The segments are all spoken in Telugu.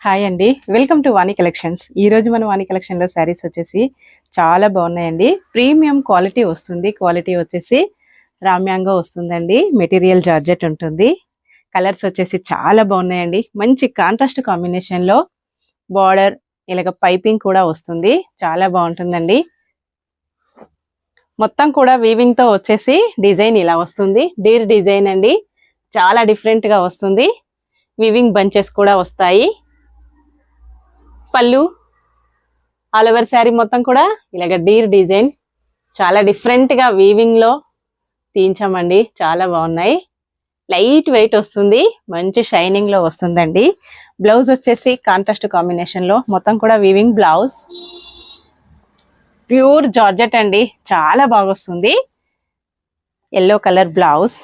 హాయ్ అండి, వెల్కమ్ టు వాణి కలెక్షన్స్. ఈ రోజు మన వాణి కలెక్షన్లో శారీస్ వచ్చేసి చాలా బాగున్నాయండి. ప్రీమియం క్వాలిటీ వస్తుంది. క్వాలిటీ వచ్చేసి రామ్యాంగా వస్తుందండి. మెటీరియల్ జార్జెట్ ఉంటుంది. కలర్స్ వచ్చేసి చాలా బాగున్నాయండి. మంచి కాంట్రాస్ట్ కాంబినేషన్లో బార్డర్ ఇలాగ పైపింగ్ కూడా వస్తుంది. చాలా బాగుంటుందండి. మొత్తం కూడా వీవింగ్తో వచ్చేసి డిజైన్ ఇలా వస్తుంది. డీర్ డిజైన్ అండి. చాలా డిఫరెంట్గా వస్తుంది. వీవింగ్ బంచెస్ కూడా వస్తాయి. పళ్ళు ఆల్ ఓవర్ శారీ మొత్తం కూడా ఇలాగ డీర్ డిజైన్ చాలా డిఫరెంట్గా వీవింగ్లో తీయించామండి. చాలా బాగున్నాయి. లైట్ వెయిట్ వస్తుంది. మంచి షైనింగ్లో వస్తుందండి. బ్లౌజ్ వచ్చేసి కాంట్రాస్ట్ కాంబినేషన్లో మొత్తం కూడా వీవింగ్ బ్లౌజ్. ప్యూర్ జార్జెట్ అండి. చాలా బాగా వస్తుంది. Yellow colour blouse.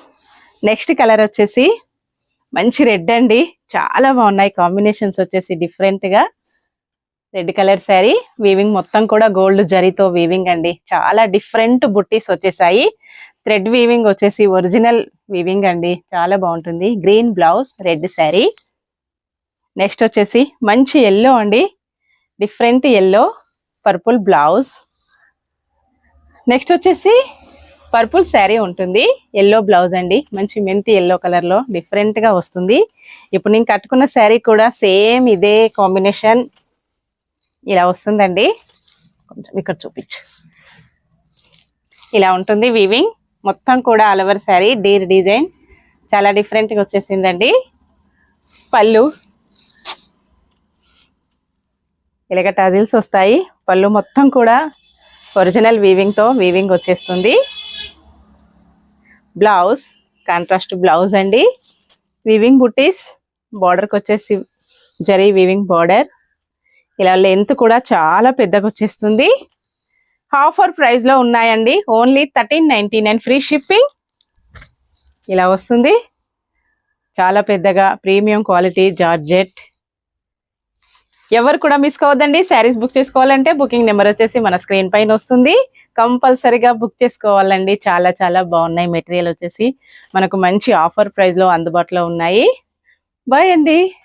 Next colour వచ్చేసి మంచి రెడ్ అండి. చాలా బాగున్నాయి కాంబినేషన్స్ వచ్చేసి డిఫరెంట్గా. రెడ్ కలర్ శారీ వీవింగ్ మొత్తం కూడా గోల్డ్ జరీతో వీవింగ్ అండి. చాలా డిఫరెంట్ బుట్టీస్ వచ్చేసాయి. థ్రెడ్ వీవింగ్ వచ్చేసి ఒరిజినల్ వీవింగ్ అండి. చాలా బాగుంటుంది. Green blouse, red sari. Next వచ్చేసి మంచి ఎల్లో అండి. Different yellow, purple blouse. Next వచ్చేసి పర్పుల్ శారీ ఉంటుంది. ఎల్లో బ్లౌజ్ అండి. మంచి మెంతి ఎల్లో కలర్లో డిఫరెంట్గా వస్తుంది. ఇప్పుడు నేను కట్టుకున్న శారీ కూడా సేమ్ ఇదే కాంబినేషన్ ఇలా వస్తుందండి. కొంచెం ఇక్కడ చూపించు. ఇలా ఉంటుంది వీవింగ్ మొత్తం కూడా all over sari Deere design చాలా డిఫరెంట్గా వచ్చేసిందండి. పళ్ళు ఇలాగ టజిల్స్ వస్తాయి. పళ్ళు మొత్తం కూడా ఒరిజినల్ వీవింగ్తో వీవింగ్ వచ్చేస్తుంది. బ్లౌజ్ కాంట్రాస్ట్ బ్లౌజ్ అండి. వీవింగ్ బుట్టీస్. బార్డర్కి వచ్చేసి జరీ వీవింగ్ బార్డర్. ఇలా లెంత్ కూడా చాలా పెద్దగా వచ్చేస్తుంది. ఆఫర్ ప్రైస్లో ఉన్నాయండి. Only 1399 free shipping. ఇలా వస్తుంది. చాలా పెద్దగా ప్రీమియం క్వాలిటీ జార్జెట్. ఎవరు కూడా మిస్ కావద్దండి. శారీస్ బుక్ చేసుకోవాలంటే బుకింగ్ నెంబర్ వచ్చేసి మన స్క్రీన్ పైన వస్తుంది. కంపల్సరీగా బుక్ చేసుకోవాలండి. చాలా చాలా బాగున్నాయి. మెటీరియల్ వచ్చేసి మనకు మంచి ఆఫర్ ప్రైస్లో అందుబాటులో ఉన్నాయి. బాయ్ అండి.